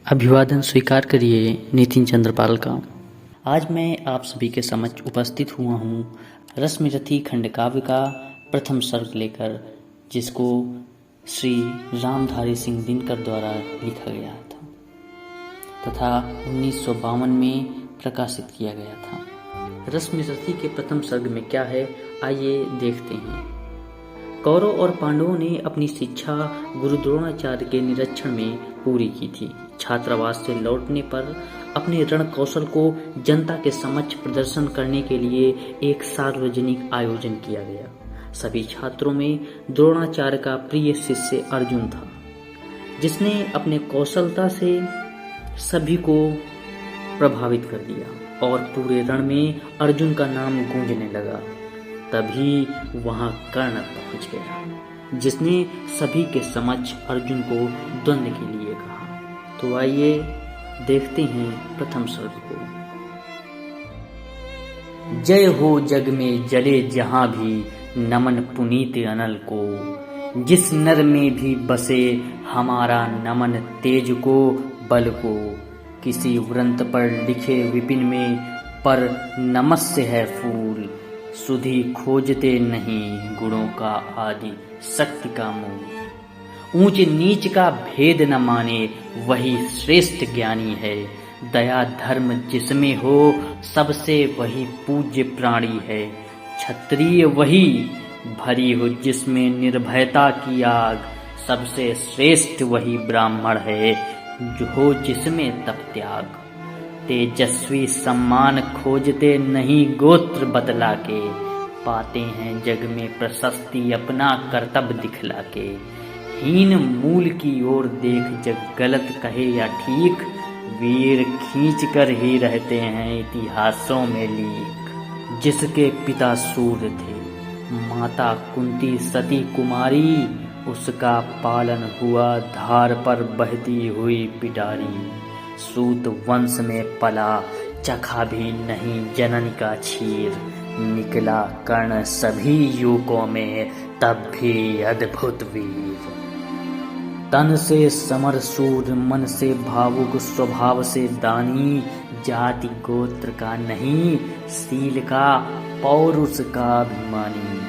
अभिवादन स्वीकार करिए नितिन चंद्रपाल का। आज मैं आप सभी के समक्ष उपस्थित हुआ हूँ रश्मिरथी खंडकाव्य का प्रथम सर्ग लेकर, जिसको श्री रामधारी सिंह दिनकर द्वारा लिखा गया था तथा 1952 में प्रकाशित किया गया था। रश्मिरथी के प्रथम सर्ग में क्या है, आइए देखते हैं। कौरव और पांडवों ने अपनी शिक्षा गुरु द्रोणाचार्य के निरीक्षण में पूरी की थी। छात्रावास से लौटने पर अपने रण कौशल को जनता के समक्ष प्रदर्शन करने के लिए एक सार्वजनिक आयोजन किया गया। सभी छात्रों में द्रोणाचार्य का प्रिय शिष्य अर्जुन था, जिसने अपने कौशलता से सभी को प्रभावित कर दिया और पूरे रण में अर्जुन का नाम गूंजने लगा। तभी वहां कर्ण पहुंच गया, जिसने सभी के समक्ष अर्जुन को द्वंद्व के लिए कहा। तो आइए देखते हैं प्रथम सर्ग को। जय हो जग में जले जहां भी, नमन पुनीत अनल को। जिस नर में भी बसे हमारा नमन, तेज को बल को। किसी व्रंत पर लिखे विपिन में, पर नमस्य है फूल। सुधि खोजते नहीं गुणों का आदि, शक्ति का मूल। ऊंच नीच का भेद न माने, वही श्रेष्ठ ज्ञानी है। दया धर्म जिसमें हो, सबसे वही पूज्य प्राणी है। क्षत्रिय वही भरी हो जिसमें निर्भयता की आग, सबसे श्रेष्ठ वही ब्राह्मण है, जो हो जिसमें तप त्याग। तेजस्वी सम्मान खोजते नहीं गोत्र बदला के, पाते हैं जग में प्रशस्ति अपना कर्तव्य दिखला के। हीन मूल की ओर देख जग गलत कहे या ठीक, वीर खींच कर ही रहते हैं इतिहासों में लीक। जिसके पिता सूर्य थे, माता कुंती सती कुमारी, उसका पालन हुआ धार पर बहती हुई पिटारी। सूत वंश में पला, चखा भी नहीं जनन का क्षीर। निकला कर्ण सभी युगों में, तब भी अद्भुत वीर। तन से समर शूर, मन से भावुक, स्वभाव से दानी। जाति गोत्र का नहीं, शील का पौरुष का अभिमानी।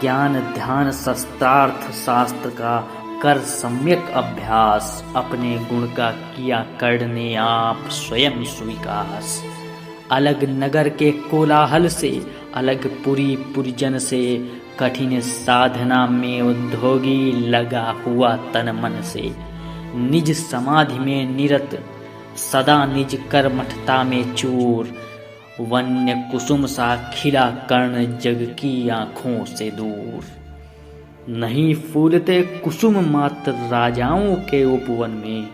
ज्ञान ध्यान शस्त्रार्थ शास्त्र का कर सम्यक अभ्यास। अपने गुण का किया करने आप स्वयं स्वीकास। अलग नगर के कोलाहल से, अलग पुरी पुरजन से। कठिन साधना में उद्योगी, लगा हुआ तन मन से। निज समाधि में निरत, सदा निज कर्मठता में चूर। वन्य कुसुम सा खिला कर्ण, जग की आंखों से दूर। नहीं फूलते कुसुम मात्र राजाओं के उपवन में।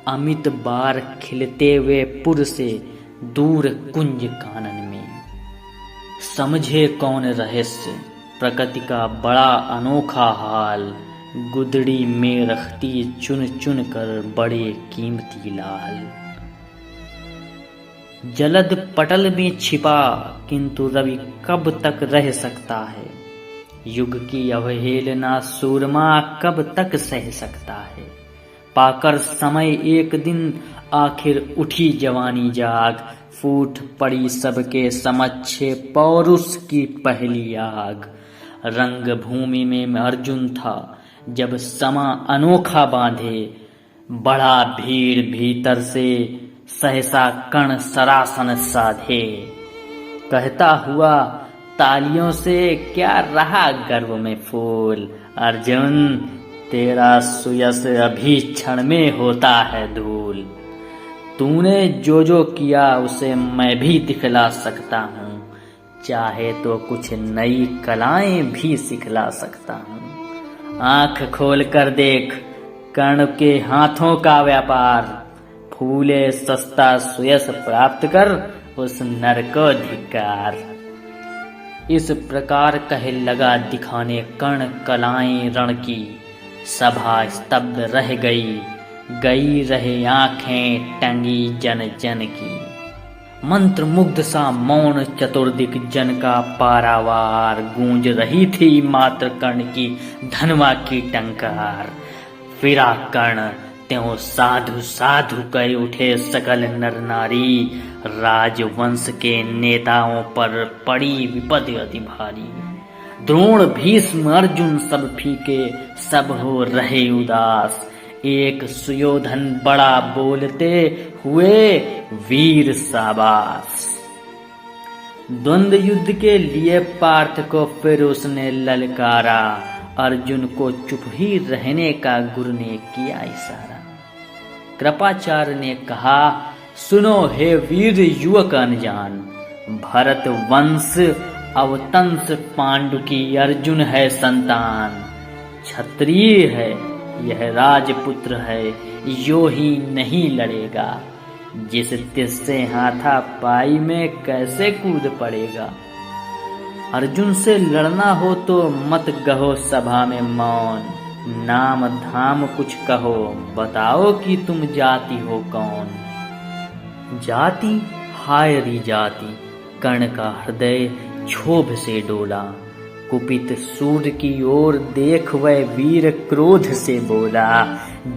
अमित बार खिलते हुए पुर से, दूर कुंज कानन में। समझे कौन रहस्य प्रकृति का बड़ा अनोखा हाल। गुदड़ी में रखती चुन चुन कर बड़े कीमती लाल। जलद पटल में छिपा, किंतु रवि कब तक रह सकता है। युग की अवहेलना सूरमा कब तक सह सकता है। पाकर समय एक दिन, आखिर उठी जवानी जाग। फूट पड़ी सबके समक्ष, पौरुष की पहली आग। रंग भूमि में अर्जुन था, जब समा अनोखा बांधे। बड़ा भीड़ भीतर से, सहसा कर्ण सरासन साधे। कहता हुआ तालियों से, क्या रहा गर्व में फूल। अर्जुन तेरा सुयश अभी क्षण में होता है धूल। तूने जो जो किया उसे मैं भी दिखला सकता हूँ। चाहे तो कुछ नई कलाएं भी सिखला सकता हूँ। आंख खोल कर देख, कर्ण के हाथों का व्यापार। फूले सस्ता सुयश प्राप्त कर, उस नर को धिक्कार। इस प्रकार कहे लगा दिखाने कर्ण कलाएं रण की। सभा स्तब्ध रह गई, गई रहे आंखें टंगी जन जन की। मंत्र मुग्ध सा मौन चतुर्दिक जन का पारावार। गूंज रही थी मात्र कर्ण की धनवा की टंकार। फिरा कर्ण त्यों साधु साधु कह उठे सकल नर नारी। राजवंश के नेताओं पर पड़ी विपद अति भारी। द्रोण भीष्म अर्जुन सब फीके, सब हो रहे उदास। एक सुयोधन बड़ा बोलते हुए वीर शाबाश। द्वंद्व युद्ध के लिए पार्थ को फिर उसने ललकारा। अर्जुन को चुप ही रहने का गुरु ने किया इशारा। कृपाचार्य ने कहा, सुनो हे वीर युवक अनजान। भरत वंश अवतंस पांडु की अर्जुन है संतान। क्षत्रिय है यह राजपुत्र है, यो ही नहीं लड़ेगा। जिस तिससे हाथापाई में कैसे कूद पड़ेगा। अर्जुन से लड़ना हो तो मत कहो सभा में मौन। नाम धाम कुछ कहो, बताओ कि तुम जाति हो कौन। जाति हाय री जाति, कर्ण का हृदय क्षोभ से डोला। कुपित सूर्य की ओर देख वह वीर क्रोध से बोला।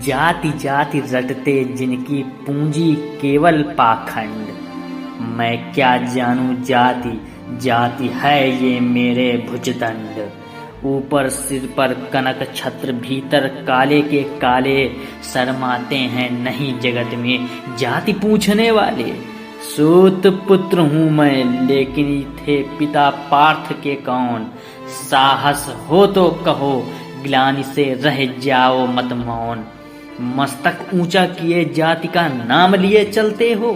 जाति जाति रटते जिनकी पूंजी केवल पाखंड। मैं क्या जानूं जाति, जाति है ये मेरे भुजदंड। ऊपर सिर पर कनक छत्र, भीतर काले के काले। शर्माते हैं नहीं जगत में जाति पूछने वाले। सूत पुत्र हूँ मैं, लेकिन थे पिता पार्थ के कौन। साहस हो तो कहो, ग्लानि से रह जाओ मत मौन। मस्तक ऊंचा किए जाति का नाम लिए चलते हो,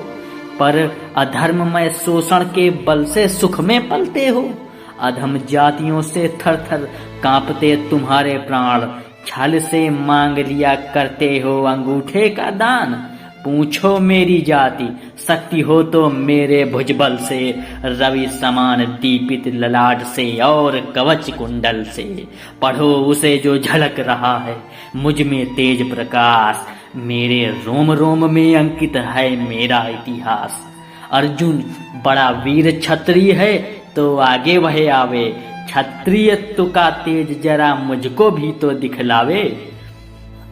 पर अधर्ममय शोषण के बल से सुख में पलते हो। अधम जातियों से थर थर कांपते तुम्हारे प्राण। छल से मांग लिया करते हो अंगूठे का दान। पूछो मेरी जाति, शक्ति हो तो मेरे भुजबल से। रवि समान दीपित ललाट से और कवच कुंडल से। पढ़ो उसे जो झलक रहा है मुझ में तेज प्रकाश। मेरे रोम रोम में अंकित है मेरा इतिहास। अर्जुन बड़ा वीर क्षत्रिय है तो आगे वह आवे। क्षत्रियत्व का तेज जरा मुझको भी तो दिखलावे।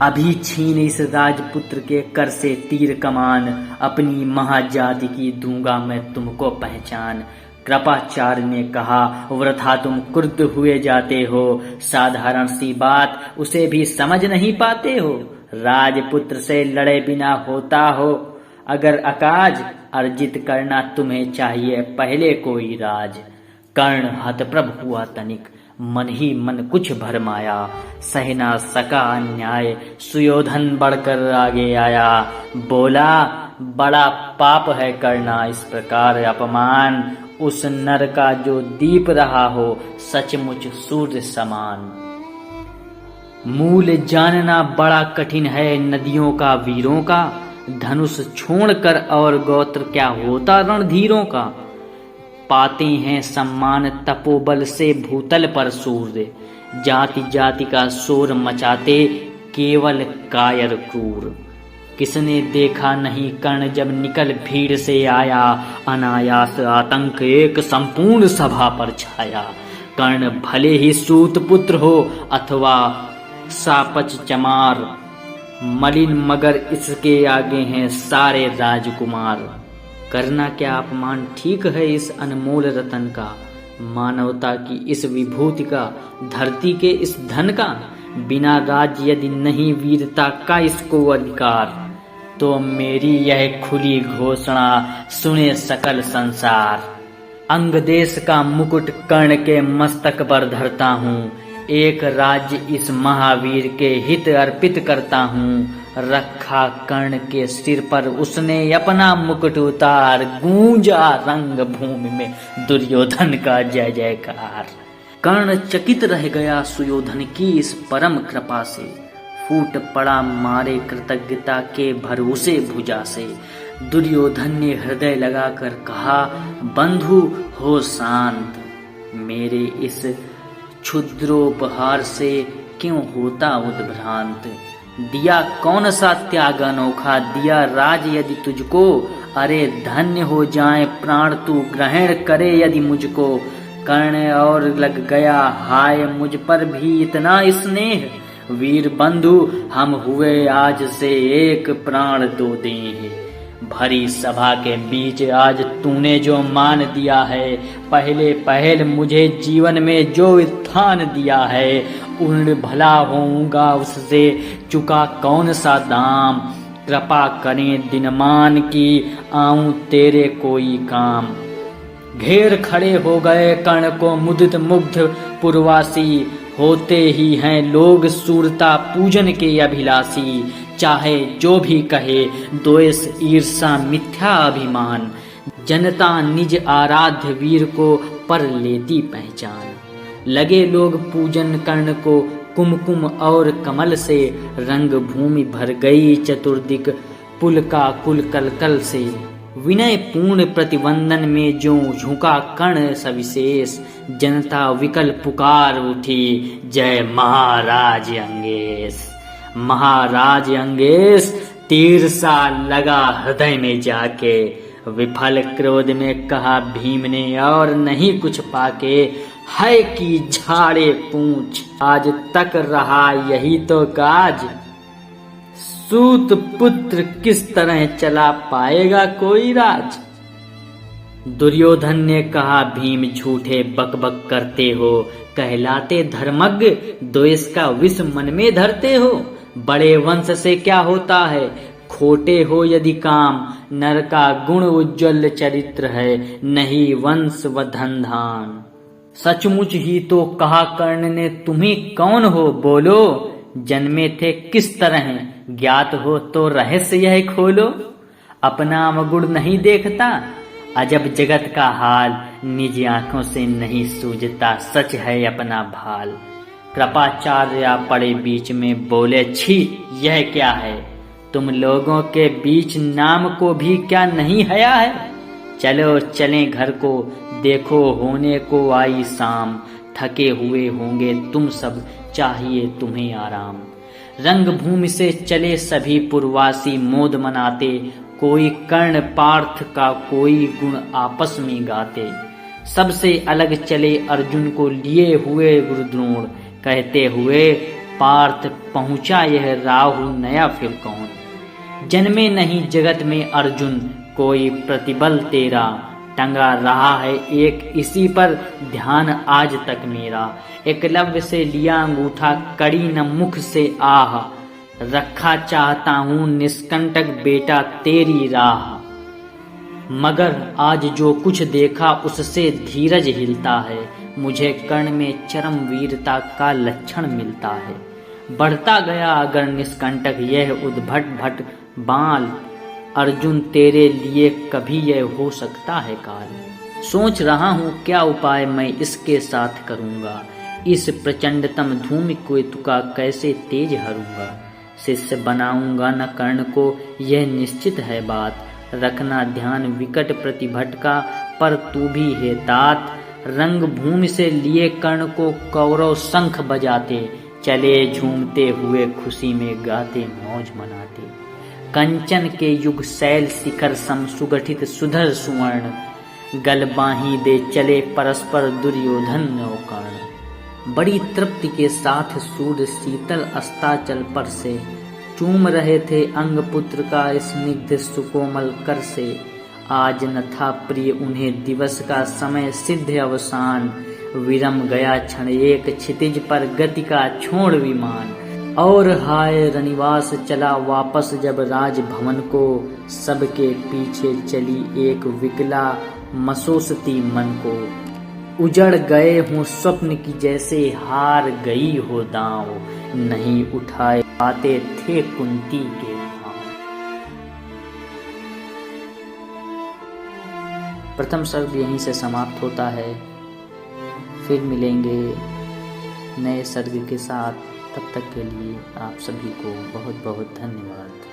अभी छीन इस राजपुत्र के कर से तीर कमान। अपनी महाजाति की दूंगा मैं तुमको पहचान। कृपाचार्य ने कहा, वृथा तुम क्रुद्ध हुए जाते हो। साधारण सी बात उसे भी समझ नहीं पाते हो। राजपुत्र से लड़े बिना होता हो अगर अकाज। अर्जित करना तुम्हें चाहिए पहले कोई राज। कर्ण हतप्रभ हुआ तनिक, मन ही मन कुछ भरमाया। सह ना सका अन्याय, सुयोधन बढ़कर आगे आया। बोला, बड़ा पाप है करना इस प्रकार अपमान। उस नर का जो दीप रहा हो सचमुच सूर्य समान। मूल जानना बड़ा कठिन है नदियों का वीरों का। धनुष छोड़कर और गोत्र क्या होता रणधीरों का। पाते हैं सम्मान तपोबल से भूतल पर सूर्य। जाति जाति का शोर मचाते केवल कायर क्रूर। किसने देखा नहीं कर्ण जब निकल भीड़ से आया। अनायास आतंक एक संपूर्ण सभा पर छाया। कर्ण भले ही सूत पुत्र हो अथवा सापच चमार। मलिन मगर इसके आगे हैं सारे राजकुमार। करना क्या अपमान ठीक है इस अनमोल रतन का। मानवता की इस विभूति का, धरती के इस धन का। बिना राज्य यदि नहीं वीरता का इसको अधिकार। तो मेरी यह खुली घोषणा सुने सकल संसार। अंग देश का मुकुट कर्ण के मस्तक पर धरता हूँ। एक राज्य इस महावीर के हित अर्पित करता हूँ। रखा कर्ण के सिर पर उसने अपना मुकुट उतार। गूंजा रंग भूमि में दुर्योधन का जय जयकार। कर्ण चकित रह गया सुयोधन की इस परम कृपा से। फूट पड़ा मारे कृतज्ञता के भरोसे भुजा से। दुर्योधन ने हृदय लगाकर कहा, बंधु हो शांत। मेरे इस क्षुद्रोपहार से क्यों होता उद्भ्रांत। दिया कौन सा त्याग अनोखा, दिया राज यदि तुझको। अरे धन्य हो जाए प्राण तू ग्रहण करे यदि मुझको। कर्ण और लग गया हाय मुझ पर भी इतना स्नेह। वीर बंधु हम हुए आज से एक, प्राण दो दें। भरी सभा के बीच आज तूने जो मान दिया है, पहले पहल मुझे जीवन में जो स्थान दिया है, उन भला होऊंगा उससे चुका कौन सा दाम। कृपा करें दिनमान की आऊं तेरे कोई काम। घेर खड़े हो गए कर्ण को मुदित मुग्ध पुरवासी, होते ही हैं लोग सूरता पूजन के अभिलाषी। चाहे जो भी कहे द्वेष ईर्षा मिथ्या अभिमान, जनता निज आराध्य वीर को पर लेती पहचान। लगे लोग पूजन कर्ण को कुमकुम और कमल से, रंग भूमि भर गई चतुर्दिक पुलका कुल कलकल से। विनय पूर्ण प्रतिवंदन में जो झुका कर्ण सविशेष, जनता विकल पुकार उठी जय महाराज अंगेश। महाराज अंगेश तीर सा लगा हृदय में जाके, विफल क्रोध में कहा भीम ने और नहीं कुछ पाके। है कि झाड़े पूंछ आज तक रहा यही तो काज, सूत पुत्र किस तरह चला पाएगा कोई राज। दुर्योधन ने कहा भीम झूठे बकबक करते हो, कहलाते धर्मज्ञ द्वेष का विष मन में धरते हो। बड़े वंश से क्या होता है खोटे हो यदि काम, नर का गुण उज्ज्वल चरित्र है नहीं वंश व धन धान। सचमुच ही तो कहा कर्ण ने तुम्हें कौन हो बोलो, जन्मे थे किस तरह ज्ञात हो तो रहस्य यह खोलो। अपना अवगुण नहीं देखता अजब जगत का हाल, निज आंखों से नहीं सूझता सच है अपना भाल। कृपाचार्य पड़े बीच में बोले छी यह क्या है, तुम लोगों के बीच नाम को भी क्या नहीं हया है। चलो चलें घर को देखो होने को आई शाम, थके हुए होंगे तुम सब चाहिए तुम्हें आराम। रंग भूमि से चले सभी पुरवासी मोद मनाते, कोई कर्ण पार्थ का कोई गुण आपस में गाते। सबसे अलग चले अर्जुन को लिए हुए गुरुद्रोण, कहते हुए पार्थ पहुंचा यह राहुल नया फिर कौन। जन्मे नहीं जगत में अर्जुन कोई प्रतिबल तेरा, टंगा रहा है एक इसी पर ध्यान आज तक मेरा। एकलव्य से लिया अंगूठा कड़ी न मुख से आह, रखा चाहता हूँ निष्कंटक बेटा तेरी राह। मगर आज जो कुछ देखा उससे धीरज हिलता है, मुझे कर्ण में चरम वीरता का लक्षण मिलता है। बढ़ता गया अगर निष्कंटक यह उद्भट भट बाल, अर्जुन तेरे लिए कभी यह हो सकता है काल। सोच रहा हूँ क्या उपाय मैं इसके साथ करूँगा, इस प्रचंडतम धूमि केतु का कैसे तेज हरूंगा। शिष्य बनाऊंगा न कर्ण को यह निश्चित है बात, रखना ध्यान विकट प्रतिभट का पर तू भी है तात। रंग भूमि से लिए कर्ण को कौरव शंख बजाते, चले झूमते हुए खुशी में गाते मौज मनाते। कंचन के युग शैल शिखर सम सुगठित सुधर सुवर्ण, गल बाही दे चले परस्पर दुर्योधन और कर्ण। बड़ी तृप्ति के साथ सूर्य शीतल अस्ताचल पर से, चूम रहे थे अंग पुत्र का स्निग्ध सुकोमल कर से। आज न था प्रिय उन्हें दिवस का समय सिद्ध अवसान, विरम गया क्षण एक क्षितिज पर गति का छोड़ विमान। और हाय रनिवास चला वापस जब राजभवन को, सबके पीछे चली एक विकला मसोसती मन को। उजड़ गए हूँ स्वप्न की जैसे हार गई हो दांव, नहीं उठाए पाते थे कुंती के पांव। प्रथम सर्ग यहीं से समाप्त होता है। फिर मिलेंगे नए सर्ग के साथ, तब तक के लिए आप सभी को बहुत बहुत धन्यवाद।